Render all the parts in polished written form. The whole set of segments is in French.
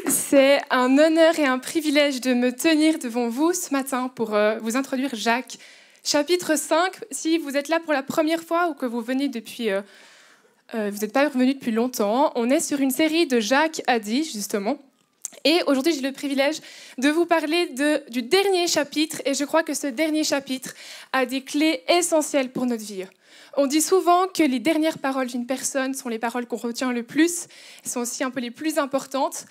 C'est un honneur et un privilège de me tenir devant vous ce matin pour vous introduire Jacques, chapitre 5. Si vous êtes là pour la première fois ou que vous venez depuis, vous n'êtes pas revenu depuis longtemps, on est sur une série de Jacques Haddy, justement. Et aujourd'hui, j'ai le privilège de vous parler du dernier chapitre. Et je crois que ce dernier chapitre a des clés essentielles pour notre vie. On dit souvent que les dernières paroles d'une personne sont les paroles qu'on retient le plus. Elles sont aussi un peu les plus importantes.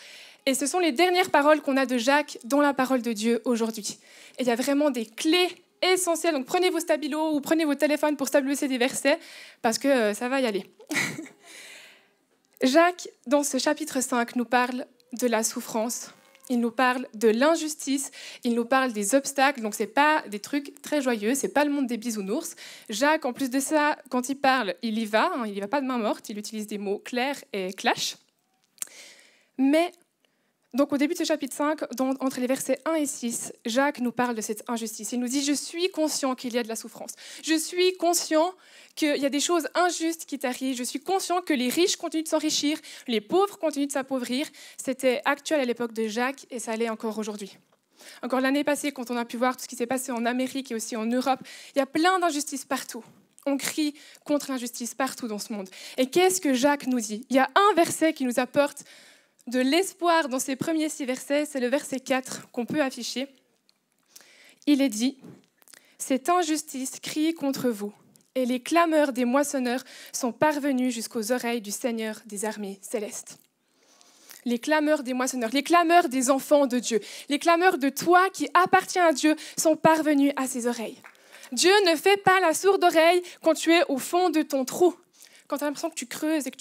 Et ce sont les dernières paroles qu'on a de Jacques dans la parole de Dieu aujourd'hui. Et il y a vraiment des clés essentielles. Donc prenez vos stabilos ou prenez vos téléphones pour stabiliser des versets, parce que ça va y aller. Jacques, dans ce chapitre 5, nous parle de la souffrance, il nous parle de l'injustice, il nous parle des obstacles, donc ce n'est pas des trucs très joyeux, ce n'est pas le monde des bisounours. Jacques, en plus de ça, quand il parle, il y va pas de main morte, il utilise des mots clairs et clash. Mais, donc au début de ce chapitre 5, entre les versets 1 et 6, Jacques nous parle de cette injustice. Il nous dit « Je suis conscient qu'il y a de la souffrance. Je suis conscient qu'il y a des choses injustes qui t'arrivent. Je suis conscient que les riches continuent de s'enrichir, les pauvres continuent de s'appauvrir. » C'était actuel à l'époque de Jacques et ça l'est encore aujourd'hui. Encore l'année passée, quand on a pu voir tout ce qui s'est passé en Amérique et aussi en Europe, il y a plein d'injustices partout. On crie contre l'injustice partout dans ce monde. Et qu'est-ce que Jacques nous dit ? Il y a un verset qui nous apporte de l'espoir dans ces premiers 6 versets, c'est le verset 4 qu'on peut afficher. Il est dit « Cette injustice crie contre vous, et les clameurs des moissonneurs sont parvenues jusqu'aux oreilles du Seigneur des armées célestes. » Les clameurs des moissonneurs, les clameurs des enfants de Dieu, les clameurs de toi qui appartiens à Dieu sont parvenues à ses oreilles. Dieu ne fait pas la sourde oreille quand tu es au fond de ton trou, quand tu as l'impression que tu creuses et que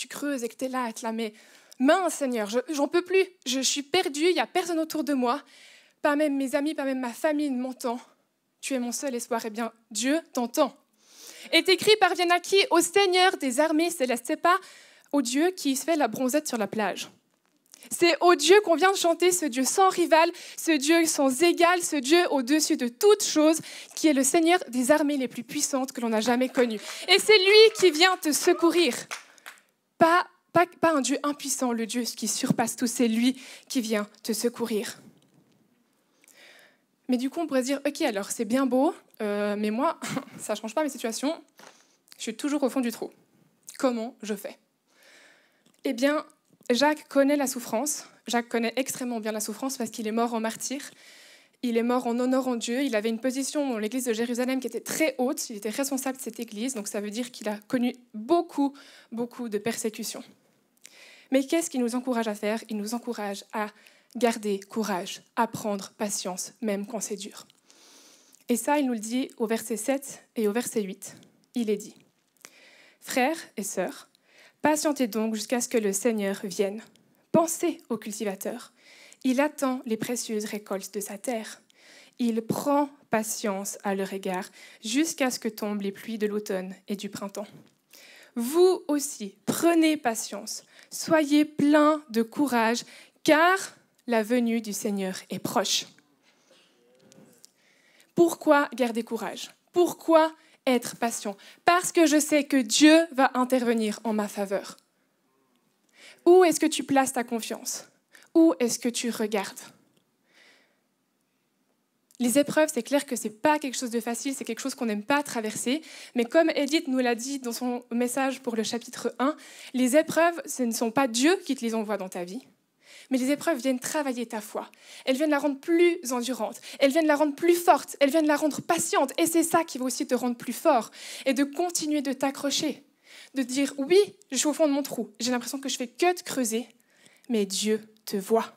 tu es là, et te la mets. Mince Seigneur, j'en peux plus, je suis perdue, il n'y a personne autour de moi, pas même mes amis, pas même ma famille ne m'entend. Tu es mon seul espoir. Eh bien, Dieu t'entend. Et tes cris parviennent à qui ? Au Seigneur des armées célestes. C'est pas au Dieu qui se fait la bronzette sur la plage. C'est au Dieu qu'on vient de chanter, ce Dieu sans rival, ce Dieu sans égal, ce Dieu au-dessus de toutes choses, qui est le Seigneur des armées les plus puissantes que l'on a jamais connues. Et c'est lui qui vient te secourir. Pas un Dieu impuissant, le Dieu qui surpasse tout, c'est lui qui vient te secourir. Mais du coup, on pourrait se dire, ok, alors c'est bien beau, mais moi, ça ne change pas mes situations, je suis toujours au fond du trou. Comment je fais ? Eh bien, Jacques connaît la souffrance, Jacques connaît extrêmement bien la souffrance parce qu'il est mort en martyr, il est mort en honorant Dieu, il avait une position dans l'église de Jérusalem qui était très haute, il était responsable de cette église, donc ça veut dire qu'il a connu beaucoup de persécutions. Mais qu'est-ce qu'il nous encourage à faire ? Il nous encourage à garder courage, à prendre patience, même quand c'est dur. Et ça, il nous le dit au verset 7 et au verset 8. Il est dit « Frères et sœurs, patientez donc jusqu'à ce que le Seigneur vienne. Pensez au cultivateur. Il attend les précieuses récoltes de sa terre. Il prend patience à leur égard jusqu'à ce que tombent les pluies de l'automne et du printemps. Vous aussi, prenez patience, soyez pleins de courage, car la venue du Seigneur est proche. » Pourquoi garder courage ? Pourquoi être patient ? Parce que je sais que Dieu va intervenir en ma faveur. Où est-ce que tu places ta confiance ? Où est-ce que tu regardes ? Les épreuves, c'est clair que ce n'est pas quelque chose de facile, c'est quelque chose qu'on n'aime pas traverser. Mais comme Edith nous l'a dit dans son message pour le chapitre 1, les épreuves, ce ne sont pas Dieu qui te les envoie dans ta vie, mais les épreuves viennent travailler ta foi. Elles viennent la rendre plus endurante, elles viennent la rendre plus forte, elles viennent la rendre patiente. Et c'est ça qui va aussi te rendre plus fort et de continuer de t'accrocher, de dire oui, je suis au fond de mon trou, j'ai l'impression que je fais que de creuser, mais Dieu te voit,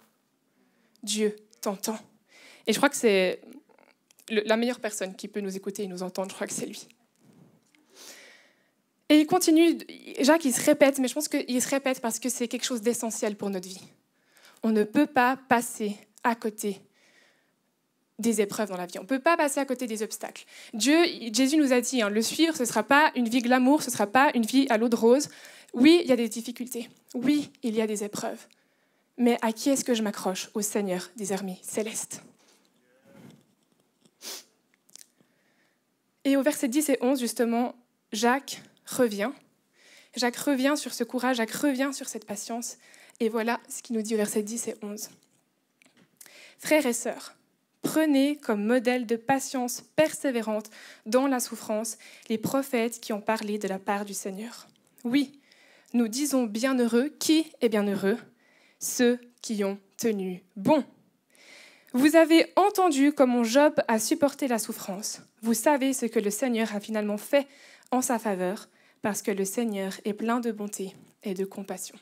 Dieu t'entend. Et je crois que c'est la meilleure personne qui peut nous écouter et nous entendre, je crois que c'est lui. Et il continue, Jacques, il se répète, mais je pense qu'il se répète parce que c'est quelque chose d'essentiel pour notre vie. On ne peut pas passer à côté des épreuves dans la vie. On ne peut pas passer à côté des obstacles. Jésus nous a dit, le suivre, ce ne sera pas une vie glamour, ce ne sera pas une vie à l'eau de rose. Oui, il y a des difficultés. Oui, il y a des épreuves. Mais à qui est-ce que je m'accroche ? Au Seigneur des armées célestes. Et au verset 10 et 11, justement, Jacques revient. Jacques revient sur ce courage, Jacques revient sur cette patience. Et voilà ce qu'il nous dit au verset 10 et 11. Frères et sœurs, prenez comme modèle de patience persévérante dans la souffrance les prophètes qui ont parlé de la part du Seigneur. Oui, nous disons bienheureux. Qui est bienheureux? Ceux qui ont tenu bon. Vous avez entendu comment Job a supporté la souffrance. Vous savez ce que le Seigneur a finalement fait en sa faveur, parce que le Seigneur est plein de bonté et de compassion.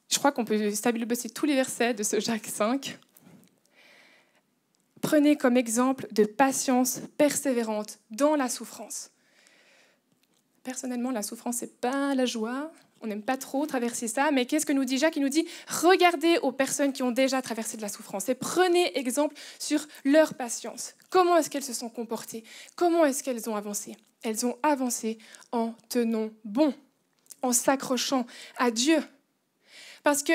Je crois qu'on peut stabiliser tous les versets de ce Jacques 5. Prenez comme exemple de patience persévérante dans la souffrance. Personnellement, la souffrance, ce n'est pas la joie. On n'aime pas trop traverser ça, mais qu'est-ce que nous dit Jacques? Il nous dit, regardez aux personnes qui ont déjà traversé de la souffrance et prenez exemple sur leur patience. Comment est-ce qu'elles se sont comportées? Comment est-ce qu'elles ont avancé? Elles ont avancé en tenant bon, en s'accrochant à Dieu. Parce que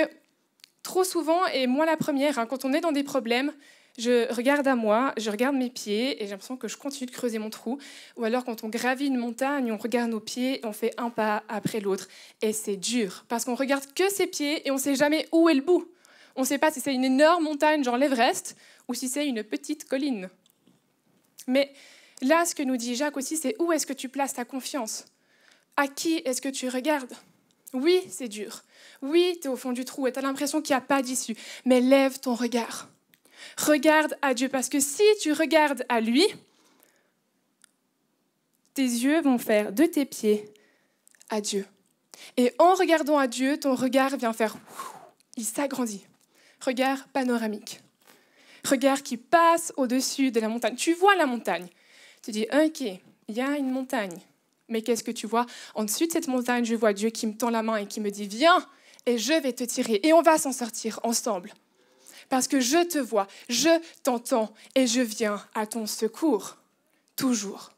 trop souvent, et moi la première, quand on est dans des problèmes, je regarde à moi, je regarde mes pieds et j'ai l'impression que je continue de creuser mon trou. Ou alors quand on gravit une montagne, on regarde nos pieds et on fait un pas après l'autre. Et c'est dur parce qu'on regarde que ses pieds et on ne sait jamais où est le bout. On ne sait pas si c'est une énorme montagne genre l'Everest ou si c'est une petite colline. Mais là, ce que nous dit Jacques aussi, c'est où est-ce que tu places ta confiance? À qui est-ce que tu regardes? Oui, c'est dur. Oui, tu es au fond du trou et tu as l'impression qu'il n'y a pas d'issue. Mais lève ton regard. Regarde à Dieu, parce que si tu regardes à lui, tes yeux vont faire de tes pieds à Dieu. Et en regardant à Dieu, ton regard vient faire... Il s'agrandit. Regard panoramique. Regard qui passe au-dessus de la montagne. Tu vois la montagne. Tu dis, ok, il y a une montagne. Mais qu'est-ce que tu vois? En dessus de cette montagne, je vois Dieu qui me tend la main et qui me dit, viens, et je vais te tirer. Et on va s'en sortir ensemble. Parce que je te vois, je t'entends et je viens à ton secours, toujours.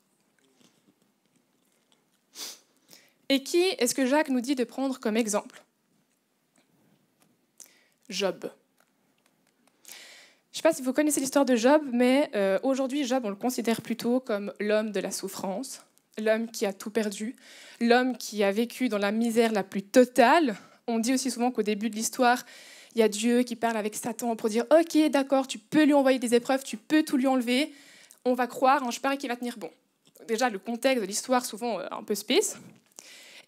Et qui est-ce que Jacques nous dit de prendre comme exemple? Job. Je ne sais pas si vous connaissez l'histoire de Job, mais aujourd'hui, Job, on le considère plutôt comme l'homme de la souffrance, l'homme qui a tout perdu, l'homme qui a vécu dans la misère la plus totale. On dit aussi souvent qu'au début de l'histoire, il y a Dieu qui parle avec Satan pour dire « Ok, d'accord, tu peux lui envoyer des épreuves, tu peux tout lui enlever, on va croire, je parie qu'il va tenir bon. » Déjà, le contexte de l'histoire, souvent un peu space.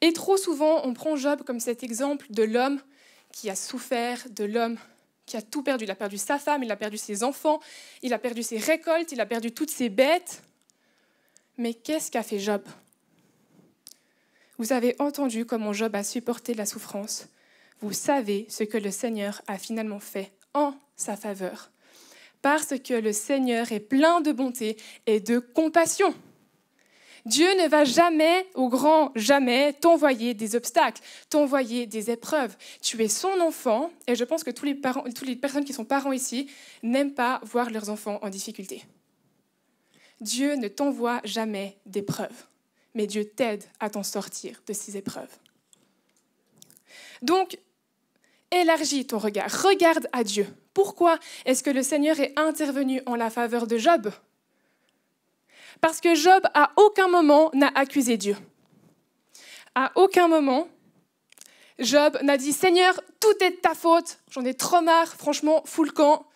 Et trop souvent, on prend Job comme cet exemple de l'homme qui a souffert, de l'homme qui a tout perdu. Il a perdu sa femme, il a perdu ses enfants, il a perdu ses récoltes, il a perdu toutes ses bêtes. Mais qu'est-ce qu'a fait Job? Vous avez entendu comment Job a supporté la souffrance. Vous savez ce que le Seigneur a finalement fait en sa faveur. Parce que le Seigneur est plein de bonté et de compassion. Dieu ne va jamais, au grand jamais, t'envoyer des obstacles, t'envoyer des épreuves. Tu es son enfant, et je pense que toutes les personnes qui sont parents ici n'aiment pas voir leurs enfants en difficulté. Dieu ne t'envoie jamais d'épreuves, mais Dieu t'aide à t'en sortir de ces épreuves. Donc, élargis ton regard, regarde à Dieu. Pourquoi est-ce que le Seigneur est intervenu en la faveur de Job? Parce que Job, à aucun moment, n'a accusé Dieu. À aucun moment, Job n'a dit « Seigneur, tout est de ta faute, j'en ai trop marre, franchement, fous le camp.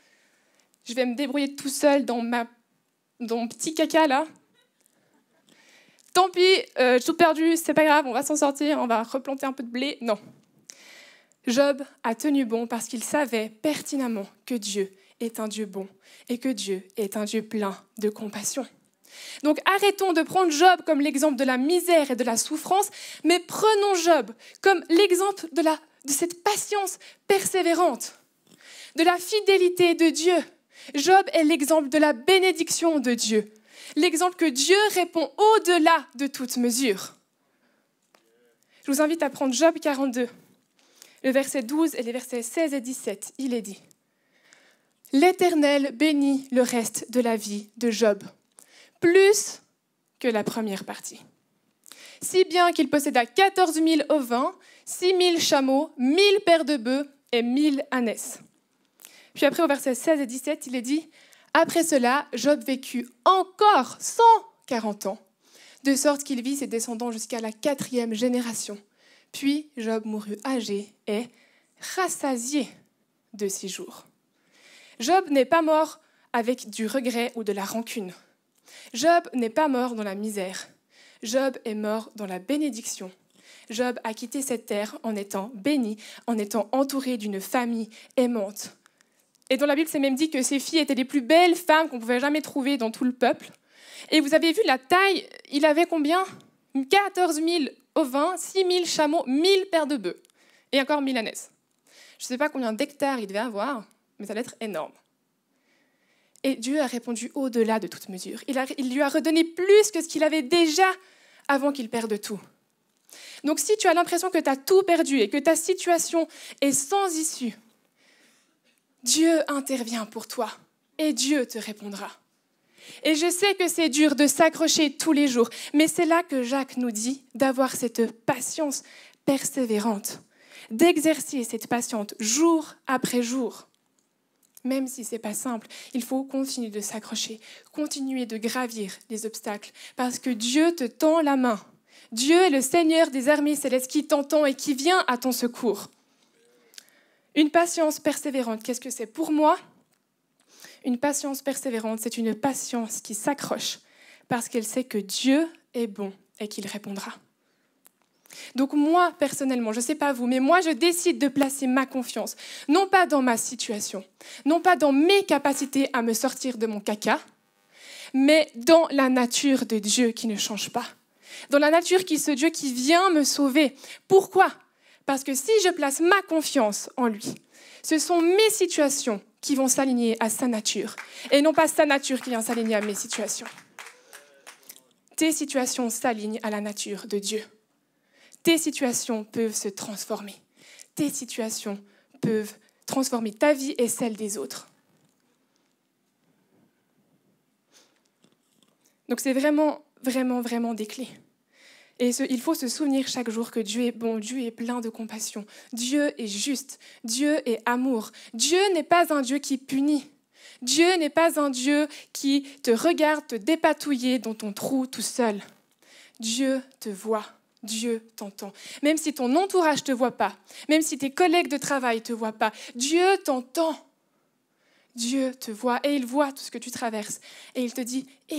Je vais me débrouiller tout seul dans mon petit caca là. Tant pis, j'ai tout perdu, c'est pas grave, on va s'en sortir, on va replanter un peu de blé. » Non. Job a tenu bon parce qu'il savait pertinemment que Dieu est un Dieu bon et que Dieu est un Dieu plein de compassion. Donc arrêtons de prendre Job comme l'exemple de la misère et de la souffrance, mais prenons Job comme l'exemple de cette patience persévérante, de la fidélité de Dieu. Job est l'exemple de la bénédiction de Dieu, l'exemple que Dieu répond au-delà de toute mesure. Je vous invite à prendre Job 42. Le verset 12 et les versets 16 et 17, il est dit « L'Éternel bénit le reste de la vie de Job, plus que la première partie. Si bien qu'il posséda 14 000 ovins, 6 000 chameaux, 1 000 paires de bœufs et 1 000 ânesses. » Puis après, au verset 16 et 17, il est dit « Après cela, Job vécut encore 140 ans, de sorte qu'il vit ses descendants jusqu'à la 4e génération. Puis Job mourut âgé et rassasié de 6 jours. Job n'est pas mort avec du regret ou de la rancune. Job n'est pas mort dans la misère. Job est mort dans la bénédiction. Job a quitté cette terre en étant béni, en étant entouré d'une famille aimante. Et dans la Bible, c'est même dit que ses filles étaient les plus belles femmes qu'on pouvait jamais trouver dans tout le peuple. Et vous avez vu la taille, il avait combien ? 14 000 ovins, 6 000 chameaux, 1 000 paires de bœufs. Et encore 1000 ânesses. Je ne sais pas combien d'hectares il devait avoir, mais ça allait être énorme. Et Dieu a répondu au-delà de toute mesure. Il lui a redonné plus que ce qu'il avait déjà avant qu'il perde tout. Donc si tu as l'impression que tu as tout perdu et que ta situation est sans issue, Dieu intervient pour toi et Dieu te répondra. Et je sais que c'est dur de s'accrocher tous les jours, mais c'est là que Jacques nous dit d'avoir cette patience persévérante, d'exercer cette patience jour après jour. Même si ce n'est pas simple, il faut continuer de s'accrocher, continuer de gravir les obstacles, parce que Dieu te tend la main. Dieu est le Seigneur des armées célestes qui t'entend et qui vient à ton secours. Une patience persévérante, qu'est-ce que c'est pour moi ? Une patience persévérante, c'est une patience qui s'accroche parce qu'elle sait que Dieu est bon et qu'il répondra. Donc moi, personnellement, je ne sais pas vous, mais moi, je décide de placer ma confiance, non pas dans ma situation, non pas dans mes capacités à me sortir de mon caca, mais dans la nature de Dieu qui ne change pas. Dans la nature qui est ce Dieu qui vient me sauver. Pourquoi ? Parce que si je place ma confiance en lui, ce sont mes situations qui vont s'aligner à sa nature, et non pas sa nature qui vient s'aligner à mes situations. Tes situations s'alignent à la nature de Dieu. Tes situations peuvent se transformer. Tes situations peuvent transformer ta vie et celle des autres. Donc c'est vraiment, vraiment, vraiment des clés. Et il faut se souvenir chaque jour que Dieu est bon, Dieu est plein de compassion, Dieu est juste, Dieu est amour. Dieu n'est pas un Dieu qui punit. Dieu n'est pas un Dieu qui te regarde te dépatouiller dans ton trou tout seul. Dieu te voit, Dieu t'entend. Même si ton entourage ne te voit pas, même si tes collègues de travail ne te voient pas, Dieu t'entend. Dieu te voit et il voit tout ce que tu traverses. Et il te dit, tu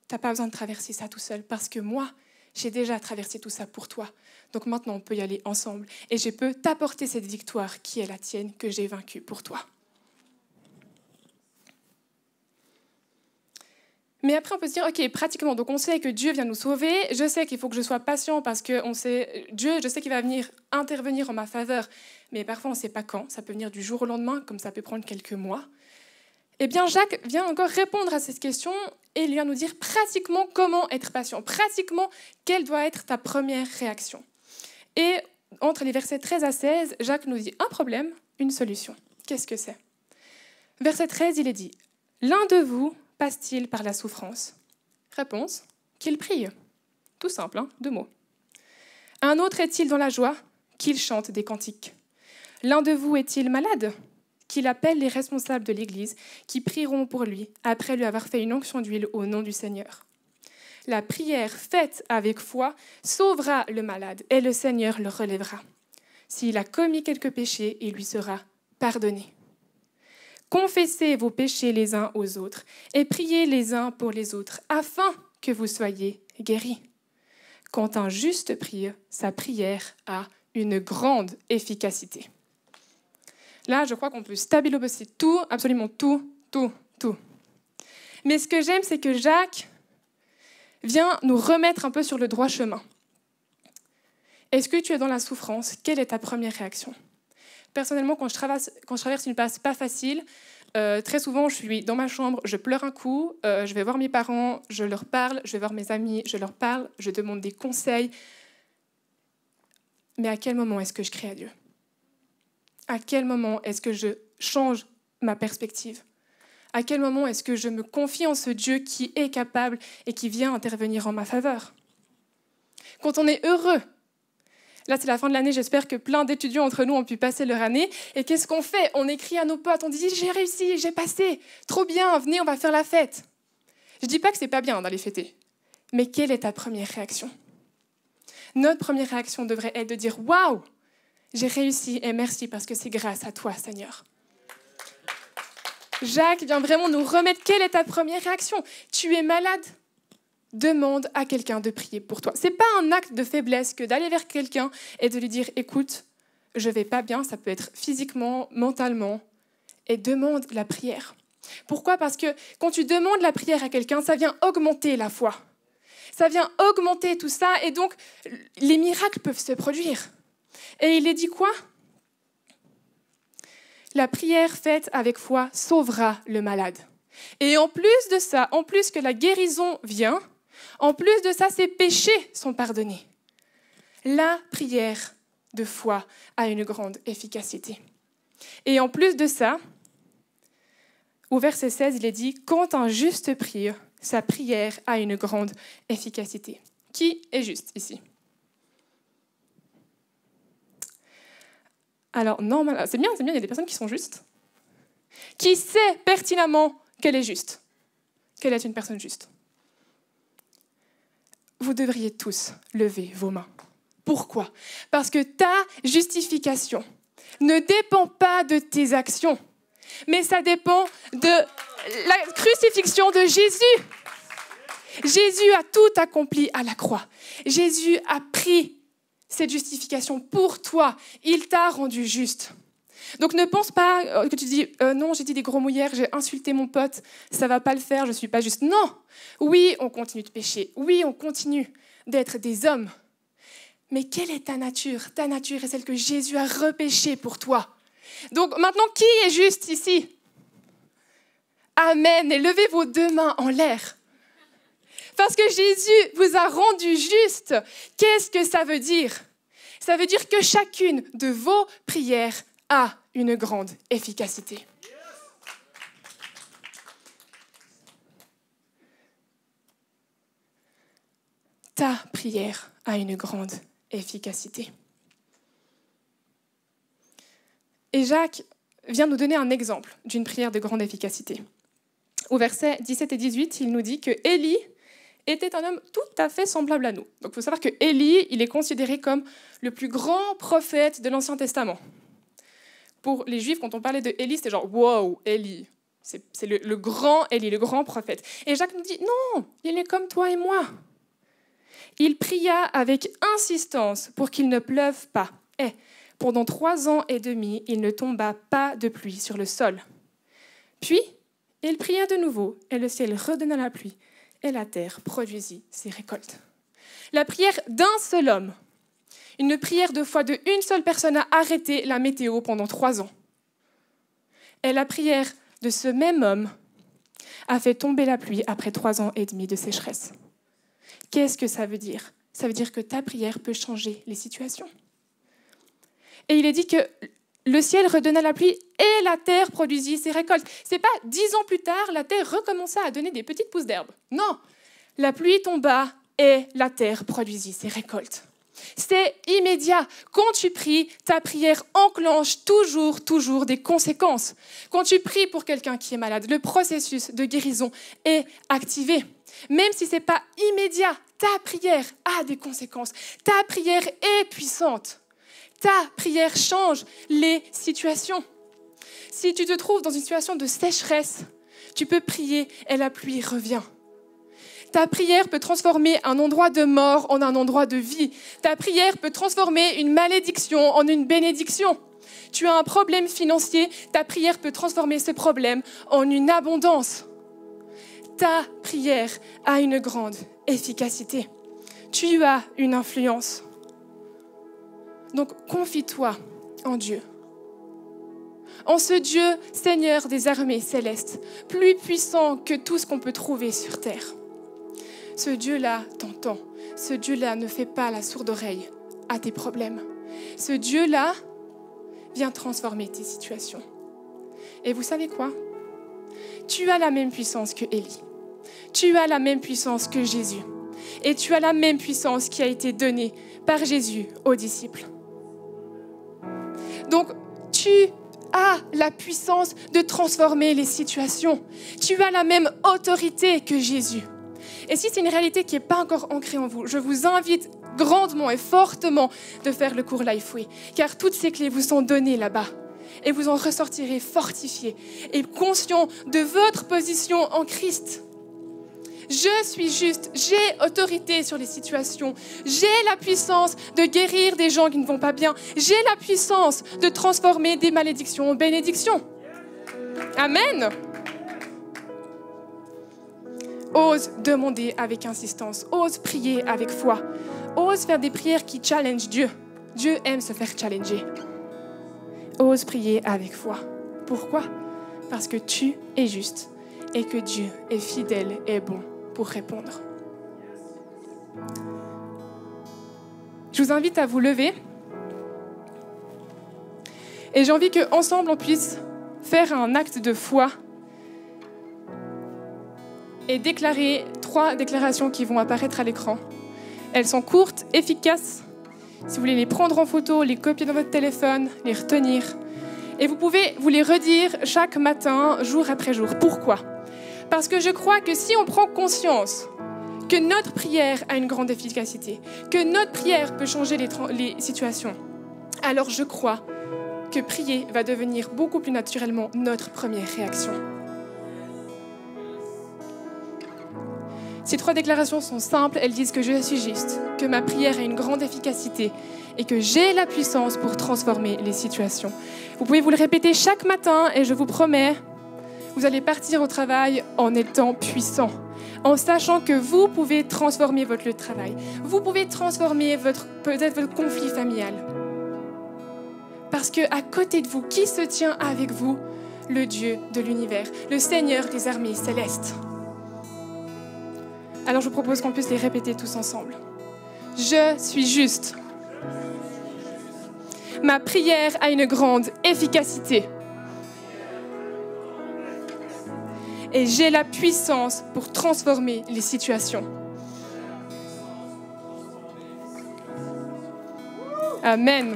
n'as pas besoin de traverser ça tout seul parce que moi, j'ai déjà traversé tout ça pour toi. Donc maintenant, on peut y aller ensemble. Et je peux t'apporter cette victoire qui est la tienne, que j'ai vaincue pour toi. Mais après, on peut se dire, OK, pratiquement, donc on sait que Dieu vient nous sauver. Je sais qu'il faut que je sois patient parce que Dieu, je sais qu'il va venir intervenir en ma faveur. Mais parfois, on ne sait pas quand. Ça peut venir du jour au lendemain, comme ça peut prendre quelques mois. Eh bien, Jacques vient encore répondre à cette question et il vient nous dire pratiquement comment être patient, pratiquement quelle doit être ta première réaction. Et entre les versets 13 à 16, Jacques nous dit un problème, une solution. Qu'est-ce que c'est ? Verset 13, il est dit « L'un de vous passe-t-il par la souffrance ?» Réponse « Qu'il prie. » Tout simple, 2 mots. « Un autre est-il dans la joie ? Qu'il chante des cantiques. L'un de vous est-il malade ? Qu'il appelle les responsables de l'Église qui prieront pour lui après lui avoir fait une onction d'huile au nom du Seigneur. La prière faite avec foi sauvera le malade et le Seigneur le relèvera. S'il a commis quelque péché, il lui sera pardonné. Confessez vos péchés les uns aux autres et priez les uns pour les autres afin que vous soyez guéris. Quand un juste prie, sa prière a une grande efficacité. Là, je crois qu'on peut stabiliser tout, absolument tout. Mais ce que j'aime, c'est que Jacques vient nous remettre un peu sur le droit chemin. Est-ce que tu es dans la souffrance ? Quelle est ta première réaction ? Personnellement, quand je traverse une passe pas facile, très souvent, je suis dans ma chambre, je pleure un coup, je vais voir mes parents, je leur parle, je vais voir mes amis, je leur parle, je demande des conseils. Mais à quel moment est-ce que je crie à Dieu ? À quel moment est-ce que je change ma perspective ? À quel moment est-ce que je me confie en ce Dieu qui est capable et qui vient intervenir en ma faveur ? Quand on est heureux, là c'est la fin de l'année, j'espère que plein d'étudiants entre nous ont pu passer leur année. Et qu'est-ce qu'on fait ? On écrit à nos potes, on dit « j'ai réussi, j'ai passé, trop bien, venez, on va faire la fête ». Je ne dis pas que c'est pas bien d'aller fêter, mais quelle est ta première réaction ? notre première réaction devrait être de dire « Waouh, j'ai réussi et merci parce que c'est grâce à toi, Seigneur. » Jacques vient vraiment nous remettre quelle est ta première réaction. Tu es malade, demande à quelqu'un de prier pour toi. Ce n'est pas un acte de faiblesse que d'aller vers quelqu'un et de lui dire « Écoute, je ne vais pas bien », ça peut être physiquement, mentalement, et demande la prière. Pourquoi ? Parce que quand tu demandes la prière à quelqu'un, ça vient augmenter la foi. Ça vient augmenter tout ça et donc les miracles peuvent se produire. Et il est dit quoi ? La prière faite avec foi sauvera le malade. Et en plus de ça, en plus que la guérison vient, en plus de ça, ses péchés sont pardonnés. La prière de foi a une grande efficacité. Et en plus de ça, au verset 16, il est dit « Quand un juste prie, sa prière a une grande efficacité. » Qui est juste ici ? Alors, normalement, c'est bien, il y a des personnes qui sont justes. Qui sait pertinemment qu'elle est juste, qu'elle est une personne juste. Vous devriez tous lever vos mains. Pourquoi ? Parce que ta justification ne dépend pas de tes actions, mais ça dépend de la crucifixion de Jésus. Jésus a tout accompli à la croix. Jésus a pris cette justification pour toi. Il t'a rendu juste. Donc ne pense pas que tu dis « Non, j'ai dit des gros mouillères, j'ai insulté mon pote, ça ne va pas le faire, je ne suis pas juste. » Non, oui, on continue de pécher. Oui, on continue d'être des hommes. Mais quelle est ta nature ? Ta nature est celle que Jésus a repêchée pour toi. Donc maintenant, qui est juste ici ? Amen. Et levez vos deux mains en l'air. Parce que Jésus vous a rendu juste. Qu'est-ce que ça veut dire ? Ça veut dire que chacune de vos prières a une grande efficacité. Ta prière a une grande efficacité. Et Jacques vient nous donner un exemple d'une prière de grande efficacité. Au verset 17 et 18, il nous dit que Élie était un homme tout à fait semblable à nous. Donc il faut savoir que Élie, il est considéré comme le plus grand prophète de l'Ancien Testament. Pour les Juifs, quand on parlait de Élie, c'était genre « Wow, Élie ». C'est le grand Élie, le grand prophète. Et Jacques nous dit « Non, il est comme toi et moi ». Il pria avec insistance pour qu'il ne pleuve pas. Et pendant 3 ans et demi, il ne tomba pas de pluie sur le sol. Puis, il pria de nouveau, et le ciel redonna la pluie, et la terre produisit ses récoltes. La prière d'un seul homme, une prière de foi de une seule personne a arrêté la météo pendant 3 ans. Et la prière de ce même homme a fait tomber la pluie après 3 ans et demi de sécheresse. Qu'est-ce que ça veut dire ? Ça veut dire que ta prière peut changer les situations. Et il est dit que le ciel redonna la pluie et la terre produisit ses récoltes. Ce n'est pas 10 ans plus tard, la terre recommença à donner des petites pousses d'herbe. Non, la pluie tomba et la terre produisit ses récoltes. C'est immédiat. Quand tu pries, ta prière enclenche toujours des conséquences. Quand tu pries pour quelqu'un qui est malade, le processus de guérison est activé. Même si ce n'est pas immédiat, ta prière a des conséquences. Ta prière est puissante. Ta prière change les situations. Si tu te trouves dans une situation de sécheresse, tu peux prier et la pluie revient. Ta prière peut transformer un endroit de mort en un endroit de vie. Ta prière peut transformer une malédiction en une bénédiction. Tu as un problème financier, ta prière peut transformer ce problème en une abondance. Ta prière a une grande efficacité. Tu as une influence. Donc, confie-toi en Dieu. En ce Dieu, Seigneur des armées célestes, plus puissant que tout ce qu'on peut trouver sur terre. Ce Dieu-là t'entend. Ce Dieu-là ne fait pas la sourde oreille à tes problèmes. Ce Dieu-là vient transformer tes situations. Et vous savez quoi ? Tu as la même puissance que Élie. Tu as la même puissance que Jésus. Et tu as la même puissance qui a été donnée par Jésus aux disciples. Donc, tu as la puissance de transformer les situations. Tu as la même autorité que Jésus. Et si c'est une réalité qui n'est pas encore ancrée en vous, je vous invite grandement et fortement de faire le cours Lifeway, car toutes ces clés vous sont données là-bas. Et vous en ressortirez fortifiés et conscients de votre position en Christ. Je suis juste, j'ai autorité sur les situations, j'ai la puissance de guérir des gens qui ne vont pas bien, j'ai la puissance de transformer des malédictions en bénédictions. Amen. Ose demander avec insistance, ose prier avec foi, ose faire des prières qui challengent Dieu. Dieu aime se faire challenger. Ose prier avec foi. Pourquoi? Parce que tu es juste et que Dieu est fidèle et bon pour répondre. Je vous invite à vous lever et j'ai envie qu'ensemble on puisse faire un acte de foi et déclarer 3 déclarations qui vont apparaître à l'écran. Elles sont courtes, efficaces. Si vous voulez les prendre en photo, les copier dans votre téléphone, les retenir. Et vous pouvez vous les redire chaque matin, jour après jour. Pourquoi? Parce que je crois que si on prend conscience que notre prière a une grande efficacité, que notre prière peut changer les situations, alors je crois que prier va devenir beaucoup plus naturellement notre première réaction. Ces 3 déclarations sont simples, elles disent que je suis juste, que ma prière a une grande efficacité et que j'ai la puissance pour transformer les situations. Vous pouvez vous le répéter chaque matin et je vous promets, vous allez partir au travail en étant puissant, en sachant que vous pouvez transformer votre lieu de travail, vous pouvez transformer peut-être votre conflit familial. Parce qu'à côté de vous, qui se tient avec vous? Le Dieu de l'univers, le Seigneur des armées célestes. Alors je vous propose qu'on puisse les répéter tous ensemble. Je suis juste. Ma prière a une grande efficacité. Et j'ai la puissance pour transformer les situations. Amen.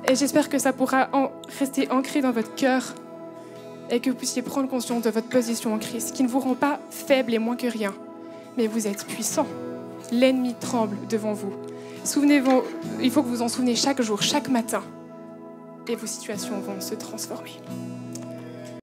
Et j'espère que ça pourra rester ancré dans votre cœur et que vous puissiez prendre conscience de votre position en Christ, qui ne vous rend pas faible et moins que rien, mais vous êtes puissant. L'ennemi tremble devant vous. Souvenez-vous, il faut que vous en souveniez chaque jour, chaque matin, et vos situations vont se transformer.